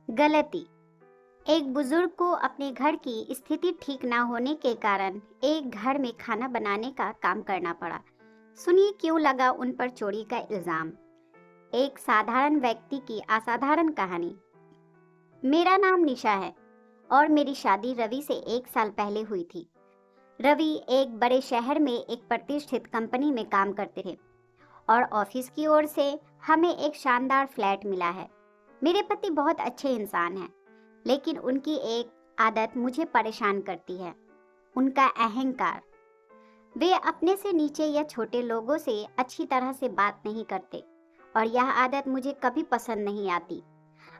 गलती। एक बुजुर्ग को अपने घर की स्थिति ठीक ना होने के कारण एक घर में खाना बनाने का काम करना पड़ा। सुनिए क्यों लगा उन पर चोरी का इल्जाम। एक साधारण व्यक्ति की असाधारण कहानी। मेरा नाम निशा है और मेरी शादी रवि से 1 साल पहले हुई थी। रवि एक बड़े शहर में एक प्रतिष्ठित कंपनी में काम करते थे और ऑफिस की ओर से हमें एक शानदार फ्लैट मिला है। मेरे पति बहुत अच्छे इंसान हैं, लेकिन उनकी एक आदत मुझे परेशान करती है, उनका अहंकार। वे अपने से नीचे या छोटे लोगों से अच्छी तरह से बात नहीं करते और यह आदत मुझे कभी पसंद नहीं आती।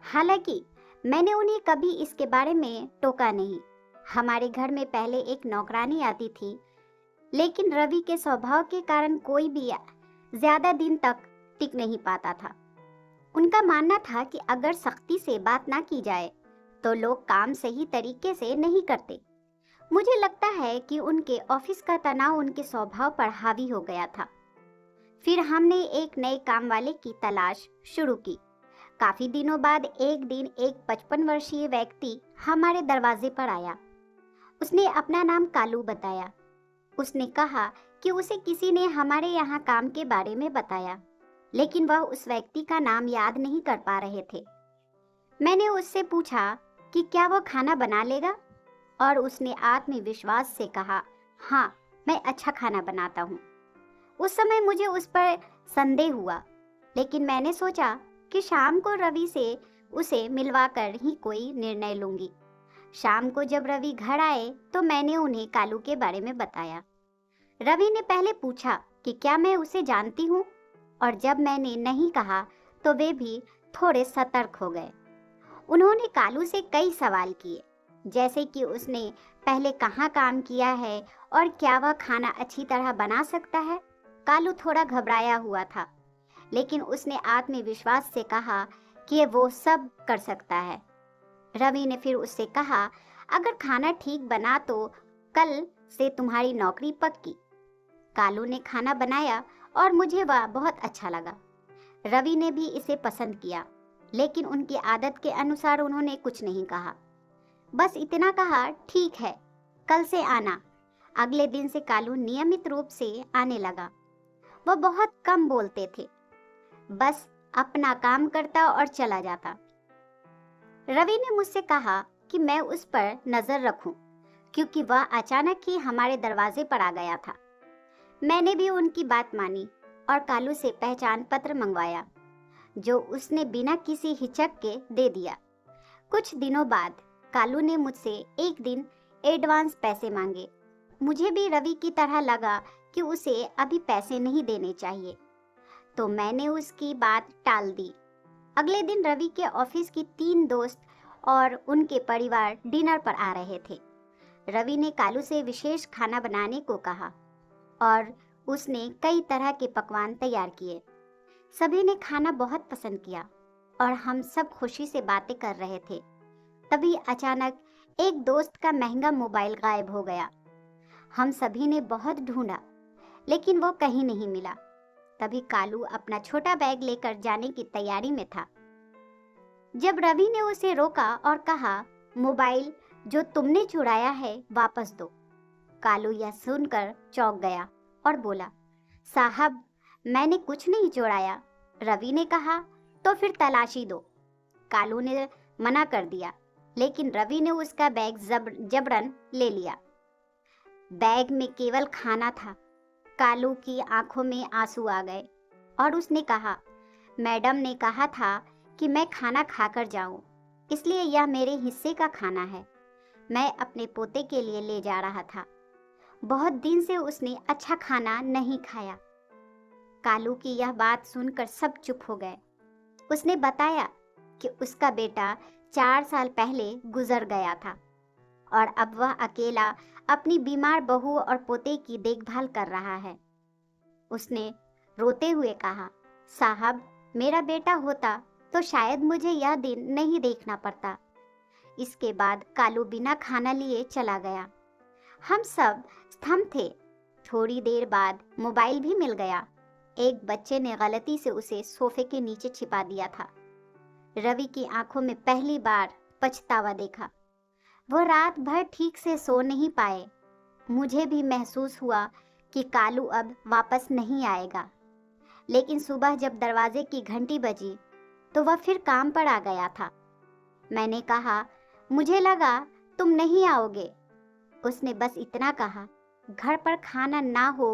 हालांकि मैंने उन्हें कभी इसके बारे में टोका नहीं। हमारे घर में पहले एक नौकरानी आती थी, लेकिन रवि के स्वभाव के कारण कोई भी ज्यादा दिन तक टिक नहीं पाता था। उनका मानना था कि अगर सख्ती से बात ना की जाए तो लोग काम सही तरीके से नहीं करते। मुझे लगता है कि उनके ऑफिस का तनाव उनके स्वभाव पर हावी हो गया था। फिर हमने एक नए काम वाले की तलाश शुरू की। काफी दिनों बाद एक दिन एक 55 वर्षीय व्यक्ति हमारे दरवाजे पर आया। उसने अपना नाम कालू बताया। उसने कहा कि उसे किसी ने हमारे यहाँ काम के बारे में बताया, लेकिन वह उस व्यक्ति का नाम याद नहीं कर पा रहे थे। मैंने उससे पूछा कि क्या वह खाना बना लेगा, और उसने आत्मविश्वास से कहा, हाँ, मैं अच्छा खाना बनाता हूँ। उस समय मुझे उस पर संदेह हुआ, लेकिन मैंने सोचा कि शाम को रवि से उसे मिलवाकर ही कोई निर्णय लूंगी। शाम को जब रवि घर आए तो मैंने उन्हें कालू के बारे में बताया। रवि ने पहले पूछा कि क्या मैं उसे जानती हूँ, और जब मैंने नहीं कहा तो वे भी थोड़े सतर्क हो गए। उन्होंने कालू से कई सवाल किए, जैसे कि उसने पहले कहाँ काम किया है और क्या वह खाना अच्छी तरह बना सकता है। कालू थोड़ा घबराया हुआ था, लेकिन उसने आत्मविश्वास से कहा कि वो सब कर सकता है। रवि ने फिर उससे कहा, अगर खाना ठीक बना तो कल से तुम्हारी नौकरी पक्की। कालू ने खाना बनाया और मुझे वह बहुत अच्छा लगा। रवि ने भी इसे पसंद किया, लेकिन उनकी आदत के अनुसार उन्होंने कुछ नहीं कहा। बस इतना कहा, ठीक है, कल से आना। अगले दिन से कालू नियमित रूप से आने लगा। वह बहुत कम बोलते थे, बस अपना काम करता और चला जाता। रवि ने मुझसे कहा कि मैं उस पर नजर रखूं, क्योंकि वह अचानक ही हमारे दरवाजे पर आ गया था। मैंने भी उनकी बात मानी और कालू से पहचान पत्र मंगवाया, जो उसने बिना किसी हिचक के दे दिया। कुछ दिनों बाद कालू ने मुझसे एक दिन एडवांस पैसे मांगे। मुझे भी रवि की तरह लगा कि उसे अभी पैसे नहीं देने चाहिए, तो मैंने उसकी बात टाल दी। अगले दिन रवि के ऑफिस की 3 दोस्त और उनके परिवार डिनर पर आ रहे थे। रवि ने कालू से विशेष खाना बनाने को कहा और उसने कई तरह के पकवान तैयार किए। सभी ने खाना बहुत पसंद किया और हम सब खुशी से बातें कर रहे थे। तभी अचानक एक दोस्त का महंगा मोबाइल गायब हो गया। हम सभी ने बहुत ढूंढा, लेकिन वो कहीं नहीं मिला। तभी कालू अपना छोटा बैग लेकर जाने की तैयारी में था। जब रवि ने उसे रोका और कहा, मोबाइल जो तुमने चुराया है वापस दो। कालू यह सुनकर चौंक गया और बोला, साहब, मैंने कुछ नहीं चुराया। रवि ने कहा, तो फिर तलाशी दो। कालू ने मना कर दिया, लेकिन रवि ने उसका बैग जबरन ले लिया। बैग में केवल खाना था। कालू की आंखों में आंसू आ गए और उसने कहा, मैडम ने कहा था कि मैं खाना खाकर जाऊं, इसलिए यह मेरे हिस्से का खाना है। मैं अपने पोते के लिए ले जा रहा था। बहुत दिन से उसने अच्छा खाना नहीं खाया। कालू की यह बात सुनकर सब चुप हो गए। उसने बताया कि उसका बेटा 4 साल पहले गुजर गया था और अब वह अकेला अपनी बीमार बहू और पोते की देखभाल कर रहा है। उसने रोते हुए कहा, साहब, मेरा बेटा होता तो शायद मुझे यह दिन नहीं देखना पड़ता। इसके बाद कालू बिना खाना लिए चला गया। हम सब स्तब्ध थे। थोड़ी देर बाद मोबाइल भी मिल गया। एक बच्चे ने गलती से उसे सोफे के नीचे छिपा दिया था। रवि की आंखों में पहली बार पछतावा देखा। वो रात भर ठीक से सो नहीं पाए। मुझे भी महसूस हुआ कि कालू अब वापस नहीं आएगा। लेकिन सुबह जब दरवाजे की घंटी बजी तो वह फिर काम पर आ गया था। मैंने कहा, मुझे लगा तुम नहीं आओगे। उसने बस इतना कहा, घर पर खाना ना हो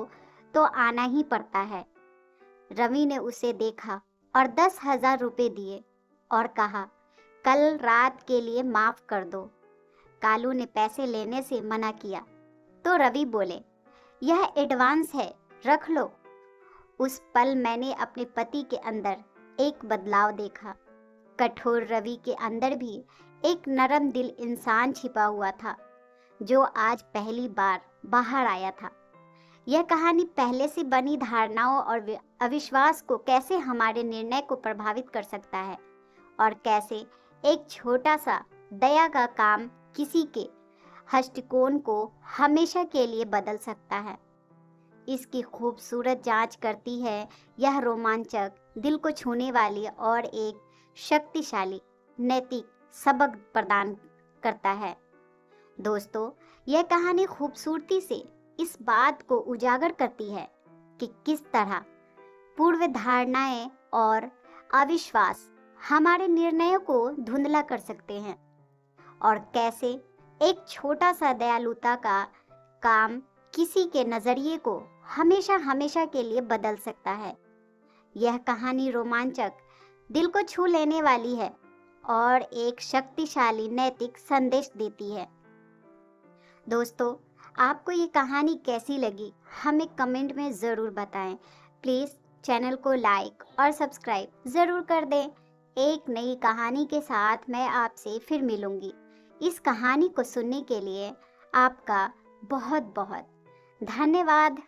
तो आना ही पड़ता है। रवि ने उसे देखा और 10,000 रुपए दिए और कहा, कल रात के लिए माफ कर दो। कालू ने पैसे लेने से मना किया तो रवि बोले, यह एडवांस है, रख लो। उस पल मैंने अपने पति के अंदर एक बदलाव देखा। कठोर रवि के अंदर भी एक नरम दिल इंसान छिपा हुआ था, जो आज पहली बार बाहर आया था। यह कहानी पहले से बनी धारणाओं और अविश्वास को कैसे हमारे निर्णय को प्रभावित कर सकता है, और कैसे एक छोटा सा दया का काम किसी के दृष्टिकोण को हमेशा के लिए बदल सकता है। इसकी खूबसूरत जांच करती है यह रोमांचक, दिल को छूने वाली और एक शक्तिशाली नैतिक सबक प्रदान करता है। दोस्तों, यह कहानी खूबसूरती से इस बात को उजागर करती है कि किस तरह पूर्व धारणाएं और अविश्वास हमारे निर्णयों को धुंधला कर सकते हैं, और कैसे एक छोटा सा दयालुता का काम किसी के नजरिए को हमेशा हमेशा के लिए बदल सकता है। यह कहानी रोमांचक, दिल को छू लेने वाली है और एक शक्तिशाली नैतिक संदेश देती है। दोस्तों, आपको ये कहानी कैसी लगी हमें कमेंट में ज़रूर बताएं। प्लीज़ चैनल को लाइक और सब्सक्राइब ज़रूर कर दें। एक नई कहानी के साथ मैं आपसे फिर मिलूंगी। इस कहानी को सुनने के लिए आपका बहुत बहुत धन्यवाद।